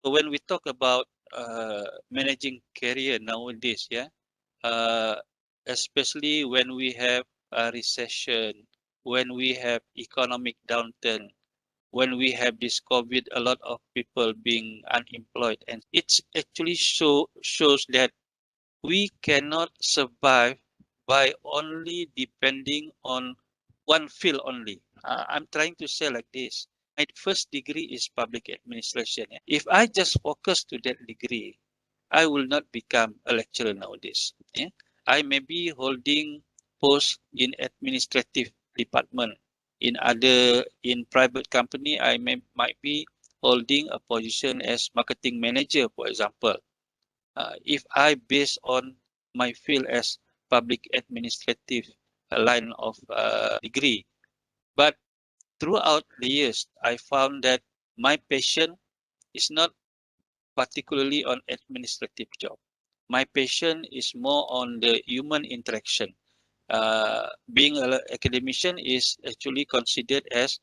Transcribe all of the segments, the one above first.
So when we talk about managing career nowadays, yeah, uh, especially when we have a recession, when we have economic downturn, when we have this COVID, a lot of people being unemployed, and it's actually shows that we cannot survive by only depending on one field only. I'm trying to say like this. My first degree is public administration. If I just focus to that degree, I will not become a lecturer nowadays. Yeah? I may be holding post in administrative department. In private company, might be holding a position as marketing manager, for example. If I base on my field as public administrative line of degree. But throughout the years, I found that my passion is not particularly on administrative job. My passion is more on the human interaction. Being an academician is actually considered as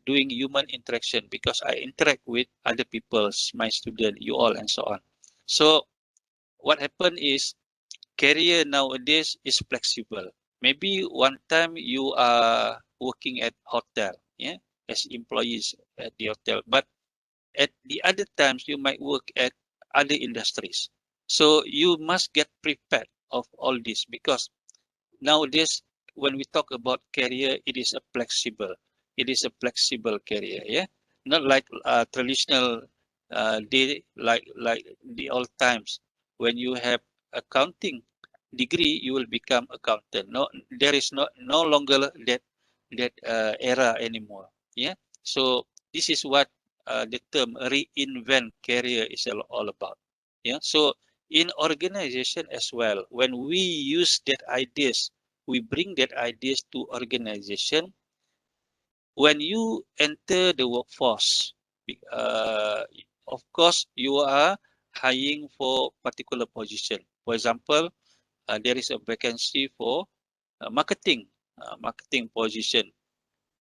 doing human interaction because I interact with other people, my student, you all, and so on. So what happened is career nowadays is flexible. Maybe one time you are working at hotel, yeah, as employees at the hotel, but at the other times you might work at other industries. So you must get prepared of all this because nowadays when we talk about career, it is a flexible. It is a flexible career, yeah. Not like traditional day like the old times when you have accounting degree, you will become accountant. No, there is no longer that era anymore. Yeah. So this is what the term reinvent career is all about. Yeah. So in organization as well, when we use that ideas, we bring that ideas to organization. When you enter the workforce, uh, of course you are hiring for particular position. For example, there is a vacancy for marketing position.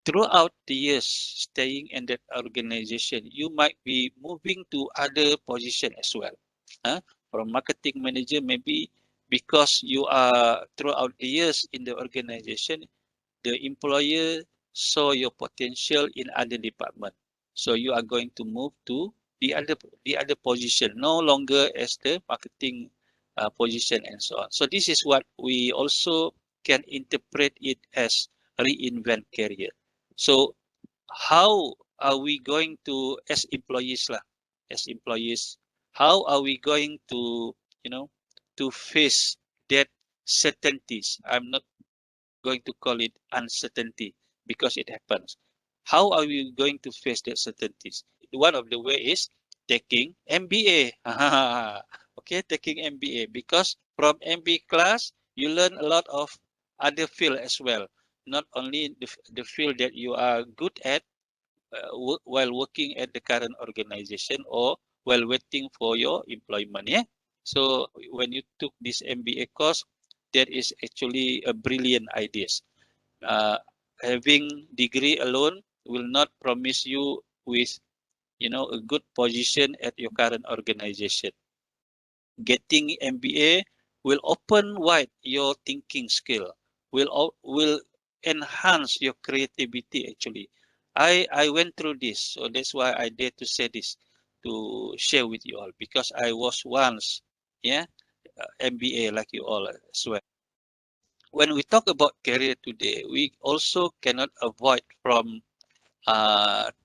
Throughout the years staying in that organization, you might be moving to other position as well. From marketing manager, maybe because you are throughout the years in the organization, the employer saw your potential in other department. So you are going to move to the other position, no longer as the marketing position and so on. So this is what we also can interpret it as reinvent career. So how are we going to, as employees, how are we going to, to face that certainties? I'm not going to call it uncertainty because it happens. How are we going to face that certainties? One of the way is taking MBA. Okay, taking MBA because from MBA class you learn a lot of other field as well. Not only the field that you are good at while working at the current organization or while waiting for your employment. Yeah. So when you took this MBA course, that is actually a brilliant idea. uh, Having degree alone will not promise you with a good position at your current organization. Getting MBA will open wide your thinking skill, will enhance your creativity actually. I went through this, so that's why I dare to say this, to share with you all, because I was once, yeah, MBA like you all as well. When we talk about career today, we also cannot avoid from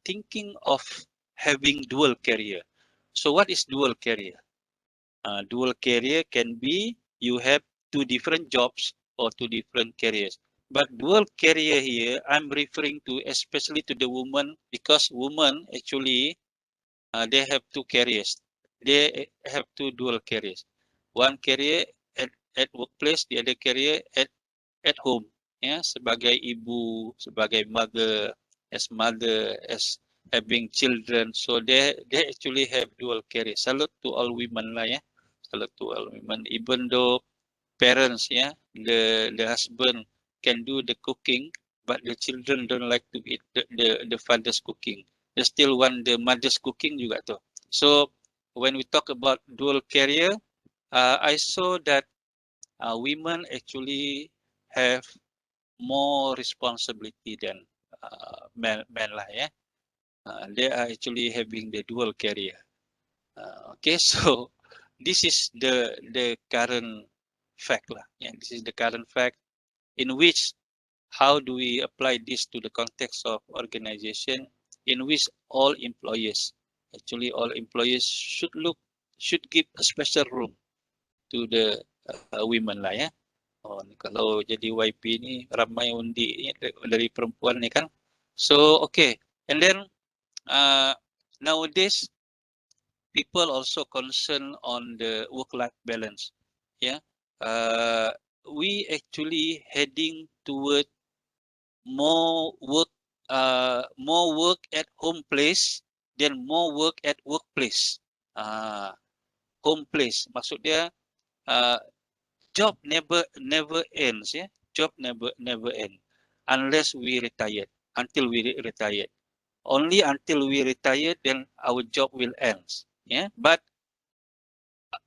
thinking of having dual career. So what is dual career? Dual career can be you have two different jobs or two different careers. But dual career here, I'm referring to especially to the woman, because women actually they have two careers. They have two dual careers. One career at workplace, the other career at home, ya, sebagai ibu, sebagai mother, as having children. So they actually have dual career. Salute to all women lah, ya. Salute to all women. Even though parents, ya, the husband can do the cooking, but the children don't like to eat the father's cooking. They still want the mother's cooking juga tuh. So when we talk about dual career, I saw that women actually have more responsibility than men lah, yeah. They are actually having the dual career. Okay, so this is the current fact lah. Yeah, this is the current fact in which how do we apply this to the context of organization in which all employers should give a special room to the women lah, ya. Oh, kalau jadi YP ni ramai undi dari perempuan ni kan. So okay, and then nowadays people also concern on the work-life balance. Yeah, we actually heading toward more work at home place than more work at workplace. Home place maksud dia job never ends, yeah. Job never end unless we retired. Until we retired, only until we retired then our job will end. Yeah, but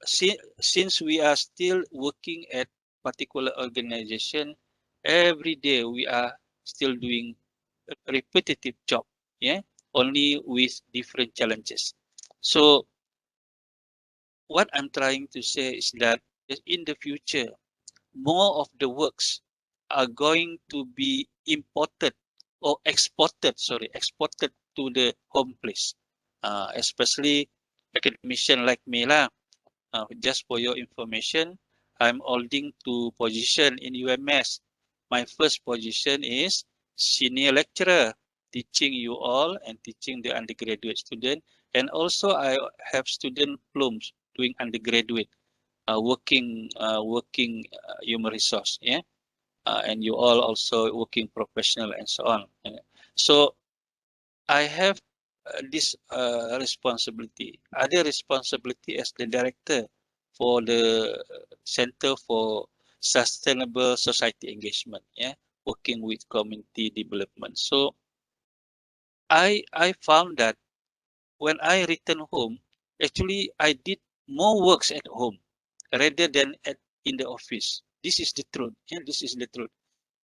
since we are still working at particular organization, every day we are still doing repetitive job, yeah, only with different challenges. So what I'm trying to say is that in the future, more of the works are going to be imported or exported to the home place, especially academician like me lah. Just for your information, I'm holding two position in UMS. My first position is senior lecturer, teaching you all and teaching the undergraduate student. And also I have student plumes doing undergraduate, working human resource, yeah. And you all also working professional and so on. So I have this responsibility, other responsibility as the director for the Center for Sustainable Society Engagement, yeah, working with community development. So I found that when I return home, actually I did more works at home rather than in the office. This is the truth. Yeah, this is the truth.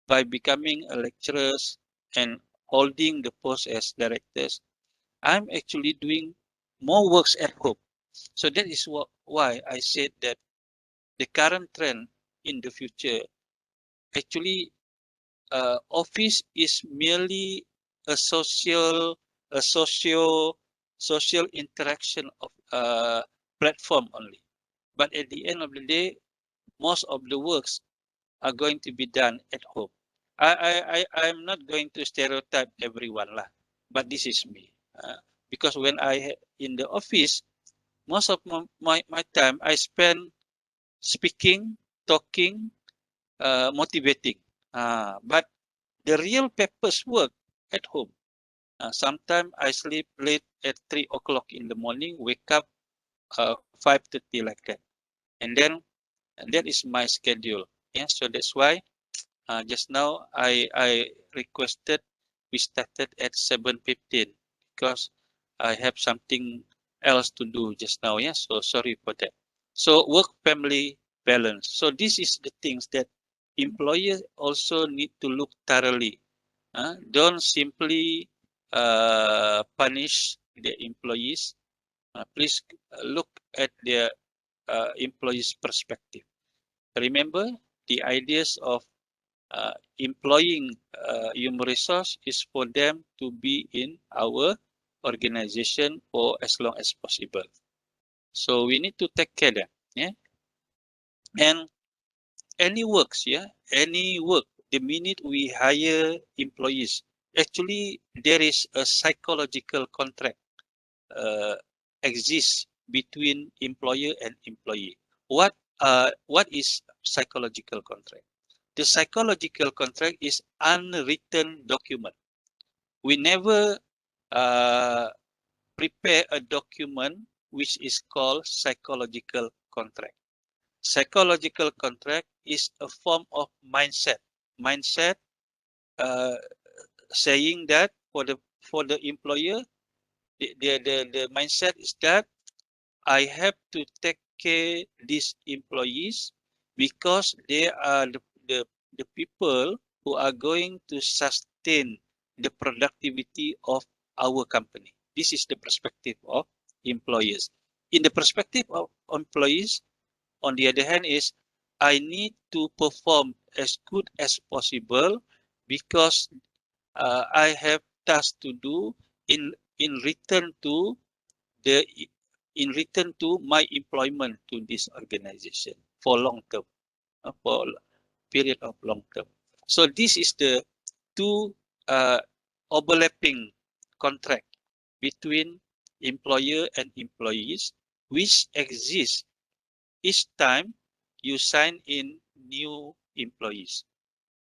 By becoming a lecturers and holding the post as directors, I'm actually doing more works at home. So that is why I said that the current trend in the future, actually, office is merely a a socio, social interaction of platform only. But at the end of the day, most of the works are going to be done at home. I'm not going to stereotype everyone lah, but this is me. Because when in the office, most of my time I spend speaking, talking, motivating. But the real purpose work at home. Sometimes I sleep late at 3 o'clock in the morning, wake up 5:30 like that. And then that is my schedule. Yeah, so that's why just now I requested we started at 7:15 because I have something else to do just now. Yeah, so sorry for that. So work family balance. So this is the things that employers also need to look thoroughly. Don't simply punish the employees. Please look at their employees' perspective. Remember the ideas of employing human resource is for them to be in our organization for as long as possible. So we need to take care of them, yeah. And any works, yeah, any work, the minute we hire employees, actually there is a psychological contract exists between employer and employee. What is psychological contract? The psychological contract is unwritten document. We never uh, prepare a document which is called psychological contract. Psychological contract is a form of mindset. Mindset uh, saying that for the employer, The mindset is that I have to take care these employees because they are the people who are going to sustain the productivity of our company. This is the perspective of employers. In the perspective of employees, on the other hand, is I need to perform as good as possible because I have tasks to do in return to the in return to my employment to this organization for long term, for period of long term. So this is the two overlapping contract between employer and employees, which exist each time you sign in new employees.